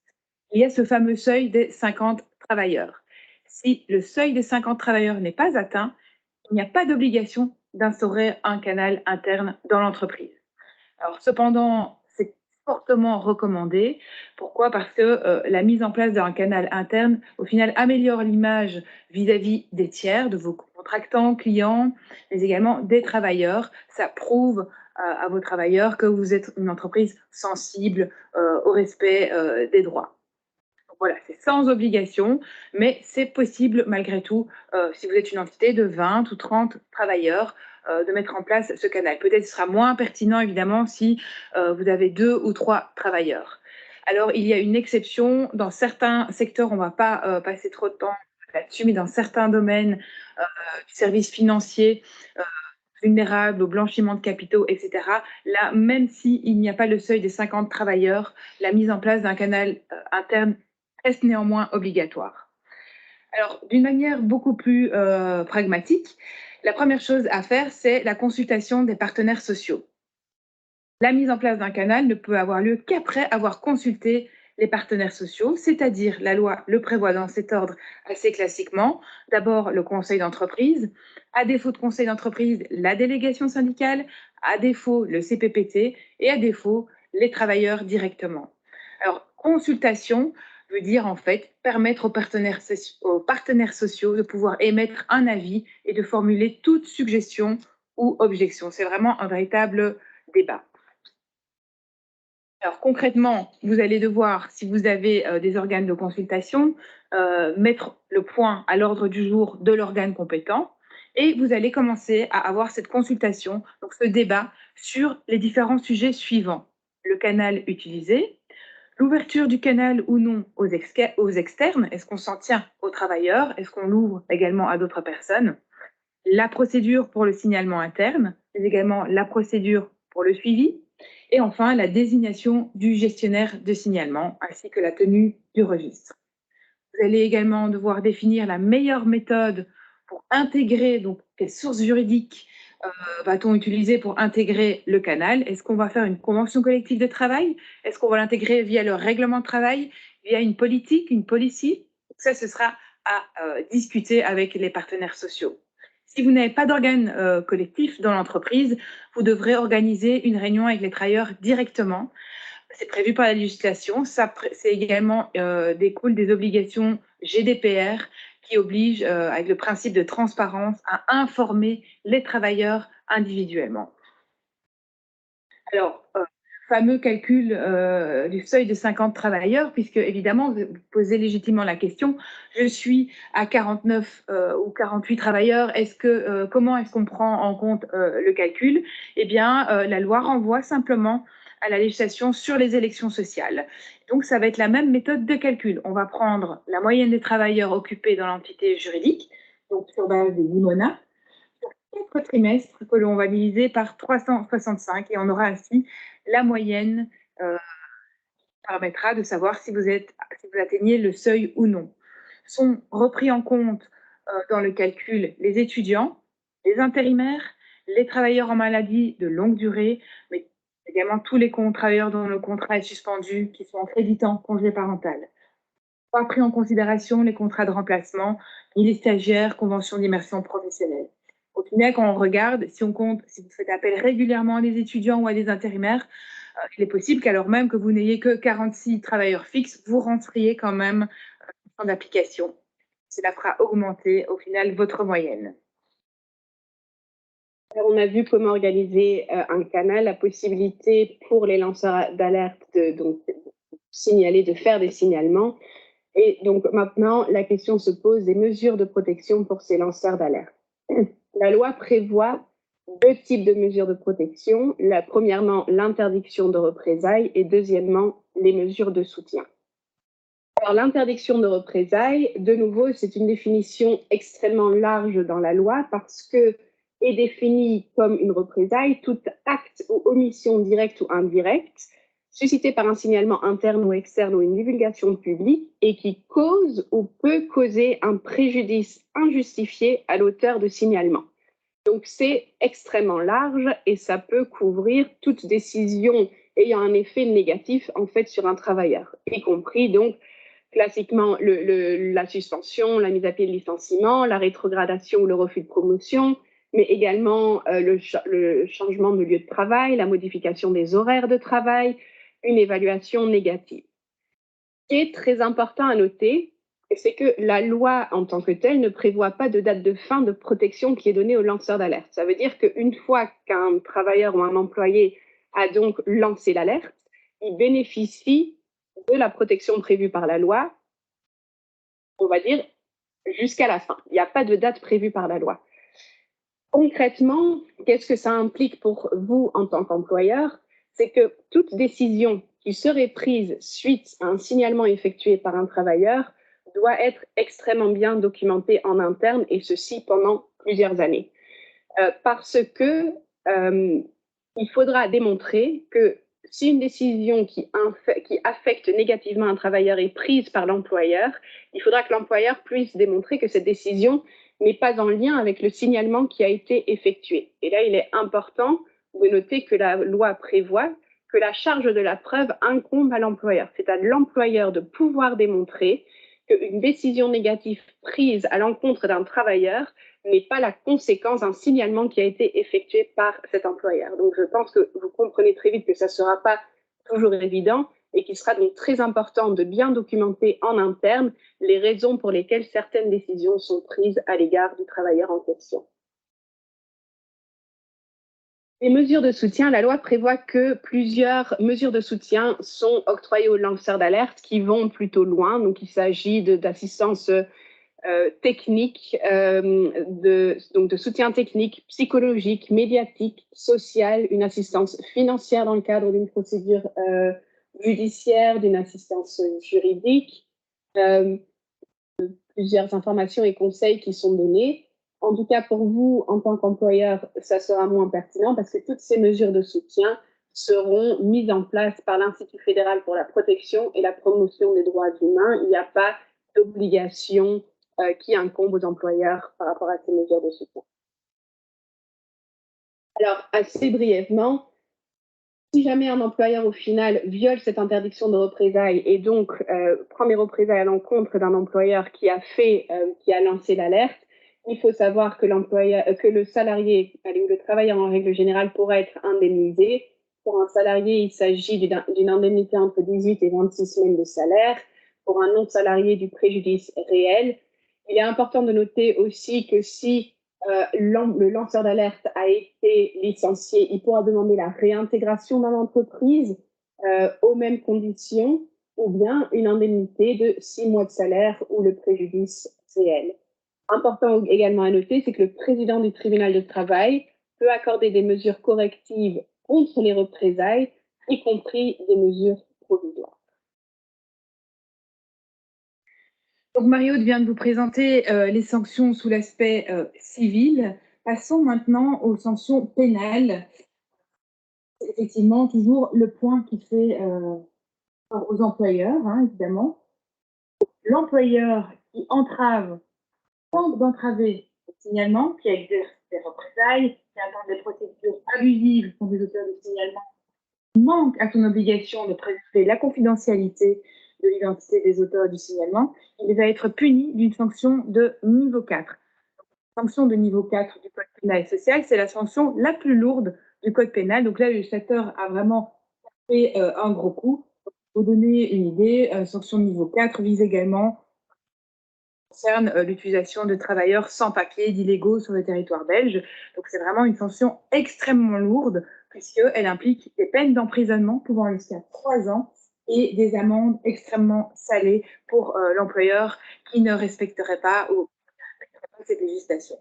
Il y a ce fameux seuil des 50 travailleurs. Si le seuil des 50 travailleurs n'est pas atteint, il n'y a pas d'obligation d'instaurer un canal interne dans l'entreprise. Alors, cependant, c'est fortement recommandé. Pourquoi? Parce que la mise en place d'un canal interne, au final, améliore l'image vis-à-vis des tiers, de vos contractants, clients, mais également des travailleurs. Ça prouve à vos travailleurs que vous êtes une entreprise sensible au respect des droits. Donc voilà, c'est sans obligation, mais c'est possible malgré tout, si vous êtes une entité de 20 ou 30 travailleurs, de mettre en place ce canal. Peut-être ce sera moins pertinent, évidemment, si vous avez 2 ou 3 travailleurs. Alors, il y a une exception. Dans certains secteurs, on ne va pas passer trop de temps là-dessus, mais dans certains domaines du service financier, vulnérables au blanchiment de capitaux, etc., là, même s'il n'y a pas le seuil des 50 travailleurs, la mise en place d'un canal interne reste néanmoins obligatoire. Alors, d'une manière beaucoup plus pragmatique, la première chose à faire, c'est la consultation des partenaires sociaux. La mise en place d'un canal ne peut avoir lieu qu'après avoir consulté les partenaires sociaux, c'est-à-dire la loi le prévoit dans cet ordre assez classiquement. D'abord, le conseil d'entreprise, à défaut de conseil d'entreprise, la délégation syndicale, à défaut, le CPPT et à défaut, les travailleurs directement. Alors, consultation veut dire en fait permettre aux partenaires sociaux de pouvoir émettre un avis et de formuler toute suggestion ou objection. C'est vraiment un véritable débat. Alors concrètement, vous allez devoir, si vous avez des organes de consultation, mettre le point à l'ordre du jour de l'organe compétent Et vous allez commencer à avoir cette consultation, donc ce débat sur les différents sujets suivants. Le canal utilisé, l'ouverture du canal ou non aux externes, est-ce qu'on s'en tient aux travailleurs, est-ce qu'on l'ouvre également à d'autres personnes, la procédure pour le signalement interne, mais également la procédure pour le suivi, et enfin la désignation du gestionnaire de signalement, ainsi que la tenue du registre. Vous allez également devoir définir la meilleure méthode pour intégrer, donc quelles sources juridiques va-t-on utiliser pour intégrer le canal. Est-ce qu'on va faire une convention collective de travail? Est-ce qu'on va l'intégrer via le règlement de travail, via une politique, une policy? Ça, ce sera à discuter avec les partenaires sociaux. Si vous n'avez pas d'organe collectif dans l'entreprise, vous devrez organiser une réunion avec les travailleurs directement. C'est prévu par la législation. Ça, c'est également découle des obligations GDPR qui obligent, avec le principe de transparence, à informer les travailleurs individuellement. Alors, fameux calcul du seuil de 50 travailleurs, puisque évidemment, vous posez légitimement la question, je suis à 49 ou 48 travailleurs, comment est-ce qu'on prend en compte le calcul? Eh bien, la loi renvoie simplement à la législation sur les élections sociales. Donc, ça va être la même méthode de calcul. On va prendre la moyenne des travailleurs occupés dans l'entité juridique, donc sur base des limona, sur 4 trimestres que l'on va diviser par 365 et on aura ainsi la moyenne permettra de savoir si vous atteignez le seuil ou non. Sont repris en compte dans le calcul les étudiants, les intérimaires, les travailleurs en maladie de longue durée, mais également tous les travailleurs dont le contrat est suspendu, qui sont en créditant congé parental. Pas pris en considération les contrats de remplacement, ni les stagiaires, conventions d'immersion professionnelle. Au final, quand on regarde, si vous faites appel régulièrement à des étudiants ou à des intérimaires, il est possible qu'alors même que vous n'ayez que 46 travailleurs fixes, vous rentriez quand même en d'application. Cela fera augmenter au final votre moyenne. On a vu comment organiser un canal, la possibilité pour les lanceurs d'alerte de faire des signalements. Et donc maintenant, la question se pose des mesures de protection pour ces lanceurs d'alerte. La loi prévoit 2 types de mesures de protection. Premièrement, l'interdiction de représailles et deuxièmement, les mesures de soutien. Alors, l'interdiction de représailles, de nouveau, c'est une définition extrêmement large dans la loi parce que est définie comme une représaille tout acte ou omission directe ou indirecte suscité par un signalement interne ou externe ou une divulgation publique et qui cause ou peut causer un préjudice injustifié à l'auteur de signalement. Donc, c'est extrêmement large et ça peut couvrir toute décision ayant un effet négatif en fait sur un travailleur, y compris donc classiquement la suspension, la mise à pied de licenciement, la rétrogradation ou le refus de promotion, mais également le changement de lieu de travail, la modification des horaires de travail, une évaluation négative. Ce qui est très important à noter, c'est que la loi en tant que telle ne prévoit pas de date de fin de protection qui est donnée aux lanceurs d'alerte. Ça veut dire qu'une fois qu'un travailleur ou un employé a donc lancé l'alerte, il bénéficie de la protection prévue par la loi, on va dire, jusqu'à la fin. Il n'y a pas de date prévue par la loi. Concrètement, qu'est-ce que ça implique pour vous en tant qu'employeur? C'est que toute décision qui serait prise suite à un signalement effectué par un travailleur doit être extrêmement bien documentée en interne et ceci pendant plusieurs années. Parce que il faudra démontrer que si une décision qui affecte négativement un travailleur est prise par l'employeur, il faudra que l'employeur puisse démontrer que cette décision n'est pas en lien avec le signalement qui a été effectué. Et là, il est important de noter que la loi prévoit que la charge de la preuve incombe à l'employeur. C'est à l'employeur de pouvoir démontrer qu'une décision négative prise à l'encontre d'un travailleur n'est pas la conséquence d'un signalement qui a été effectué par cet employeur. Donc, je pense que vous comprenez très vite que ça ne sera pas toujours évident et qu'il sera donc très important de bien documenter en interne les raisons pour lesquelles certaines décisions sont prises à l'égard du travailleur en question. Les mesures de soutien, la loi prévoit que plusieurs mesures de soutien sont octroyées aux lanceurs d'alerte qui vont plutôt loin. Donc, il s'agit d'assistance techniques, donc de soutien technique, psychologique, médiatique, social, une assistance financière dans le cadre d'une procédure judiciaire, d'une assistance juridique, plusieurs informations et conseils qui sont donnés. En tout cas, pour vous, en tant qu'employeur, ça sera moins pertinent parce que toutes ces mesures de soutien seront mises en place par l'Institut fédéral pour la protection et la promotion des droits humains. Il n'y a pas d'obligation qui incombe aux employeurs par rapport à ces mesures de soutien. Alors, assez brièvement, si jamais un employeur, au final, viole cette interdiction de représailles et donc prend des représailles à l'encontre d'un employeur qui a lancé l'alerte, il faut savoir que le salarié ou le travailleur en règle générale pourra être indemnisé. Pour un salarié, il s'agit d'une indemnité entre 18 et 26 semaines de salaire. Pour un non-salarié, du préjudice réel. Il est important de noter aussi que si le lanceur d'alerte a été licencié, il pourra demander la réintégration dans l'entreprise aux mêmes conditions ou bien une indemnité de 6 mois de salaire ou le préjudice réel. Important également à noter, c'est que le président du tribunal de travail peut accorder des mesures correctives contre les représailles, y compris des mesures provisoires. Donc, Marie-Aude vient de vous présenter les sanctions sous l'aspect civil. Passons maintenant aux sanctions pénales. C'est effectivement toujours le point qui fait aux employeurs, hein, évidemment. L'employeur qui entrave, tente d'entraver le signalement, qui exerce des représailles, qui attend des procédures abusives contre les auteurs de signalement, manque à son obligation de préserver la confidentialité de l'identité des auteurs du signalement, il va être puni d'une sanction de niveau 4. La sanction de niveau 4 du Code pénal et social, c'est la sanction la plus lourde du Code pénal. Donc là, le législateur a vraiment fait un gros coup. Pour vous donner une idée, sanction de niveau 4 vise également concerne l'utilisation de travailleurs sans papier, d'illégaux sur le territoire belge. Donc c'est vraiment une sanction extrêmement lourde puisqu'elle implique des peines d'emprisonnement pouvant aller jusqu'à 3 ans et des amendes extrêmement salées pour l'employeur qui ne respecterait pas ou cette législation.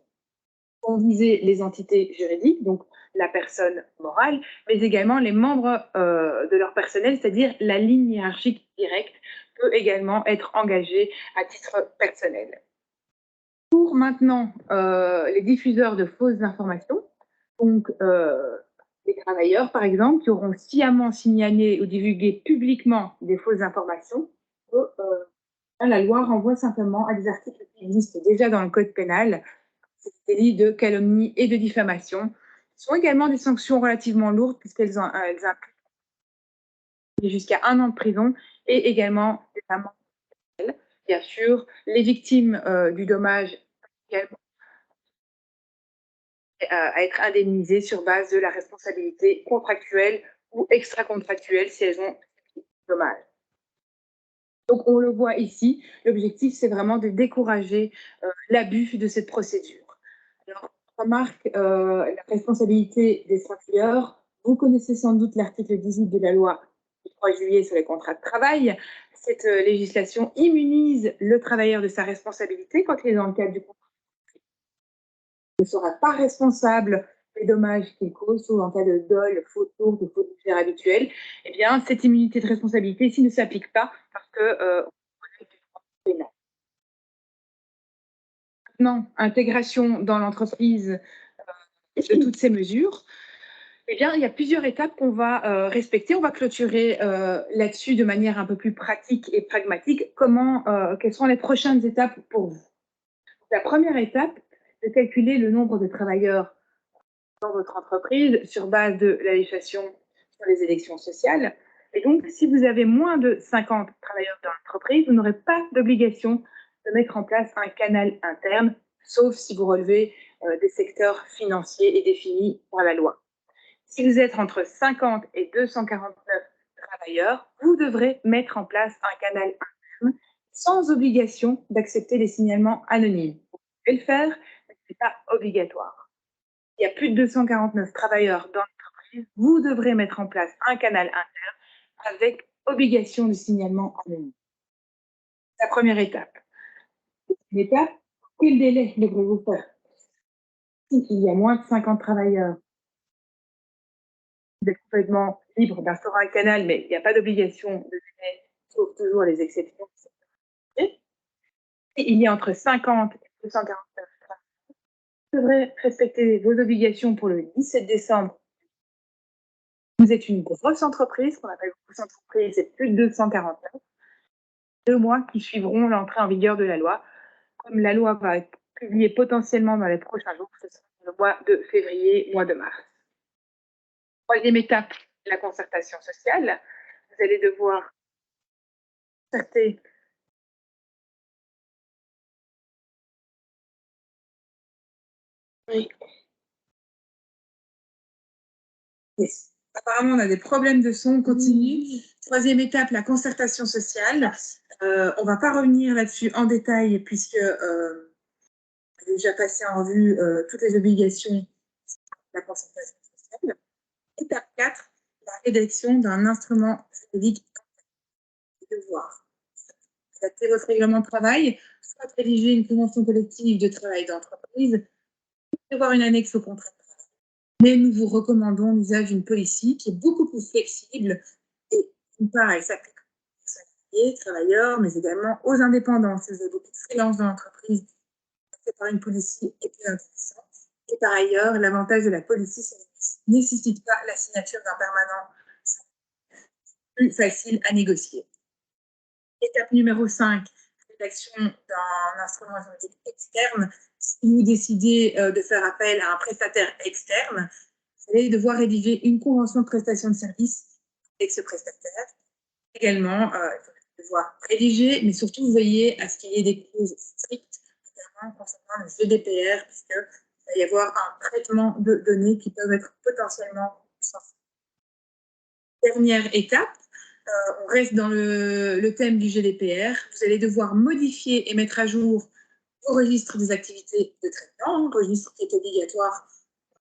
On visait les entités juridiques, donc la personne morale, mais également les membres de leur personnel, c'est-à-dire la ligne hiérarchique directe peut également être engagée à titre personnel. Pour maintenant, les diffuseurs de fausses informations, donc les travailleurs, par exemple, qui auront sciemment signalé ou divulgué publiquement des fausses informations, la loi renvoie simplement à des articles qui existent déjà dans le Code pénal, c'est des délits de calomnie et de diffamation. Ce sont également des sanctions relativement lourdes puisqu'elles impliquent jusqu'à 1 an de prison et également des amendes. Bien sûr, les victimes du dommage également à être indemnisées sur base de la responsabilité contractuelle ou extra-contractuelle si elles ont du dommage. Donc, on le voit ici, l'objectif, c'est vraiment de décourager l'abus de cette procédure. Alors, on remarque la responsabilité des travailleurs. Vous connaissez sans doute l'article 18 de la loi du 3 juillet sur les contrats de travail. Cette législation immunise le travailleur de sa responsabilité quand il est dans le cadre du contrat. Il ne sera pas responsable des dommages qu'il cause, sauf en cas de dol, faute lourde ou faute légère habituelle. Eh bien, cette immunité de responsabilité ici ne s'applique pas parce que pénal. Maintenant, intégration dans l'entreprise de toutes ces mesures. Eh bien, il y a plusieurs étapes qu'on va respecter. On va clôturer là-dessus de manière un peu plus pratique et pragmatique. Quelles sont les prochaines étapes pour vous? La première étape, c'est de calculer le nombre de travailleurs dans votre entreprise sur base de la législation sur les élections sociales. Et donc, si vous avez moins de 50 travailleurs dans l'entreprise, vous n'aurez pas d'obligation de mettre en place un canal interne, sauf si vous relevez des secteurs financiers et définis par la loi. Si vous êtes entre 50 et 249 travailleurs, vous devrez mettre en place un canal interne sans obligation d'accepter les signalements anonymes. Vous pouvez le faire, mais ce n'est pas obligatoire. Il y a plus de 249 travailleurs dans l'entreprise, vous devrez mettre en place un canal interne avec obligation de signalement anonyme. La première étape. l'étape, quel délai devrez-vous faire? Il y a moins de 50 travailleurs, vous êtes complètement libre d'instaurer un canal, mais il n'y a pas d'obligation de délai, sauf toujours les exceptions. Et il y a entre 50 et 249 travailleurs. Vous devrez respecter vos obligations pour le 17 décembre. Vous êtes une grosse entreprise, qu'on appelle grosse entreprise, c'est plus de 249. 2 mois qui suivront l'entrée en vigueur de la loi. Comme la loi va être publiée potentiellement dans les prochains jours, ce sera le mois de février, mois de mars. Troisième étape, la concertation sociale. Vous allez devoir concerter. Oui. Yes. Apparemment, on a des problèmes de son, on continue. Troisième étape, la concertation sociale. On ne va pas revenir là-dessus en détail puisque on a déjà passé en revue toutes les obligations de la concertation sociale. Étape 4, la rédaction d'un instrument juridique de devoir. Adapter votre règlement de travail, soit rédiger une convention collective de travail d'entreprise, avoir une annexe au contrat de travail. Mais nous vous recommandons l'usage d'une policy qui est beaucoup plus flexible et d'une part, elle s'applique aux salariés, travailleurs, mais également aux indépendants. Si vous avez beaucoup de freelance dans l'entreprise, passer par une policy est plus intéressant. Et par ailleurs, l'avantage de la policy, c'est qu'elle ne nécessite pas la signature d'un permanent. C'est plus facile à négocier. Étape numéro 5, rédaction d'un instrument juridique externe. Si vous décidez de faire appel à un prestataire externe, vous allez devoir rédiger une convention de prestation de service avec ce prestataire. Également, il faut devoir rédiger, mais surtout vous veillez à ce qu'il y ait des clauses strictes, notamment concernant le GDPR, puisqu'il va y avoir un traitement de données qui peuvent être potentiellement sensibles. Dernière étape, on reste dans le thème du GDPR. Vous allez devoir modifier et mettre à jour au registre des activités de traitement, registre qui est obligatoire pour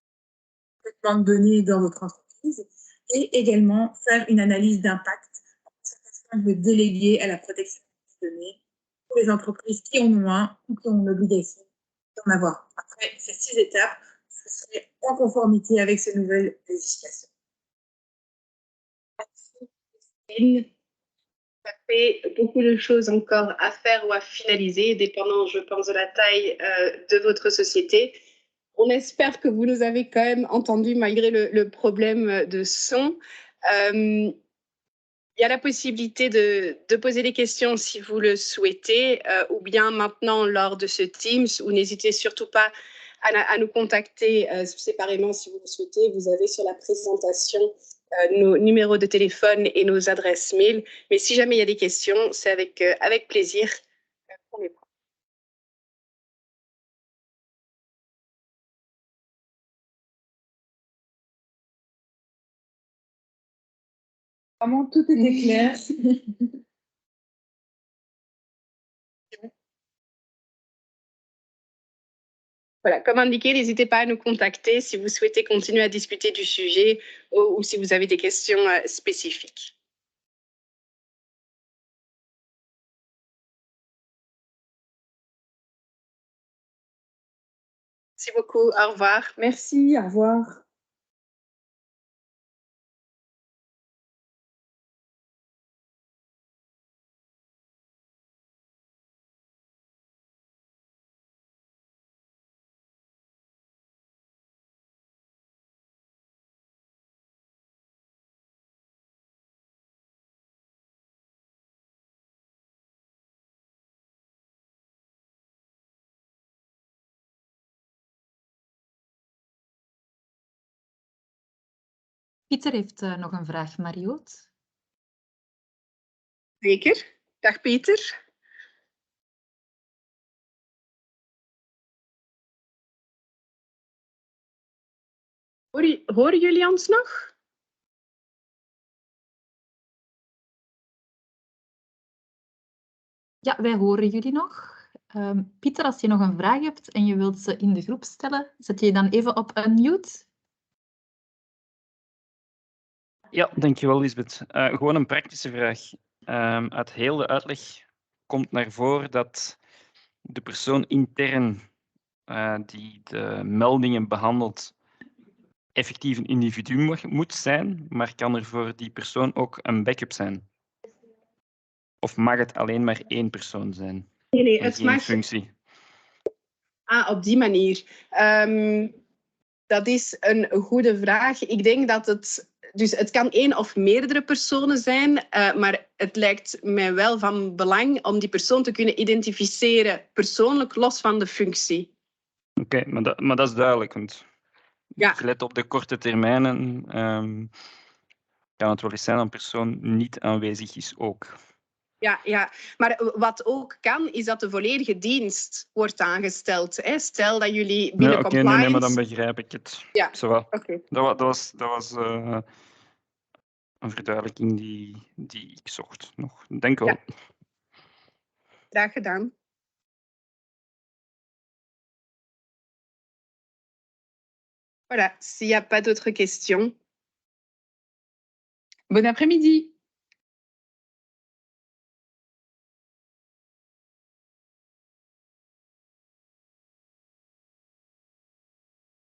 le traitement de données dans votre entreprise, et également faire une analyse d'impact afin de déléguer à la protection des données pour les entreprises qui en ont un ou qui ont l'obligation d'en avoir. Après ces 6 étapes, vous serez en conformité avec ces nouvelles législations. Ça fait beaucoup de choses encore à faire ou à finaliser, dépendant, je pense, de la taille de votre société. On espère que vous nous avez quand même entendus malgré le problème de son. Il y a la possibilité de poser des questions si vous le souhaitez, ou bien maintenant lors de ce Teams, ou n'hésitez surtout pas à nous contacter séparément si vous le souhaitez. Vous avez sur la présentation nos numéros de téléphone et nos adresses mail. Mais si jamais il y a des questions, c'est avec plaisir qu'on les prend. Vraiment, tout était clair. Voilà, comme indiqué, n'hésitez pas à nous contacter si vous souhaitez continuer à discuter du sujet ou si vous avez des questions spécifiques. Merci beaucoup. Au revoir. Merci, au revoir. Pieter heeft nog een vraag, Marioot. Zeker. Dag Pieter. Horen jullie ons nog? Ja, wij horen jullie nog. Pieter, als je nog een vraag hebt en je wilt ze in de groep stellen, zet je dan even op unmute. Ja, dankjewel Lisbeth. Gewoon een praktische vraag. Uit heel de uitleg komt naar voren dat de persoon intern die de meldingen behandelt effectief een individu moet zijn, maar kan er voor die persoon ook een backup zijn? Of mag het alleen maar één persoon zijn? Nee, En het geen mag... functie? Op die manier. Dat is een goede vraag. Ik denk dat het... Dus het kan één of meerdere personen zijn, maar het lijkt mij wel van belang om die persoon te kunnen identificeren, persoonlijk, los van de functie. Oké, maar dat is duidelijk. Want Ja. gelet op de korte termijnen kan het wel eens zijn dat een persoon niet aanwezig is ook. Ja, maar wat ook kan, is dat de volledige dienst wordt aangesteld. Hè? Stel dat jullie binnen compliance... Nee, maar dan begrijp ik het. Ja, oké. Dat was een verduidelijking die ik zocht nog. Dank u wel. Ja. Graag gedaan. Voilà, s'il n'y a pas d'autres questions. Bon après-midi.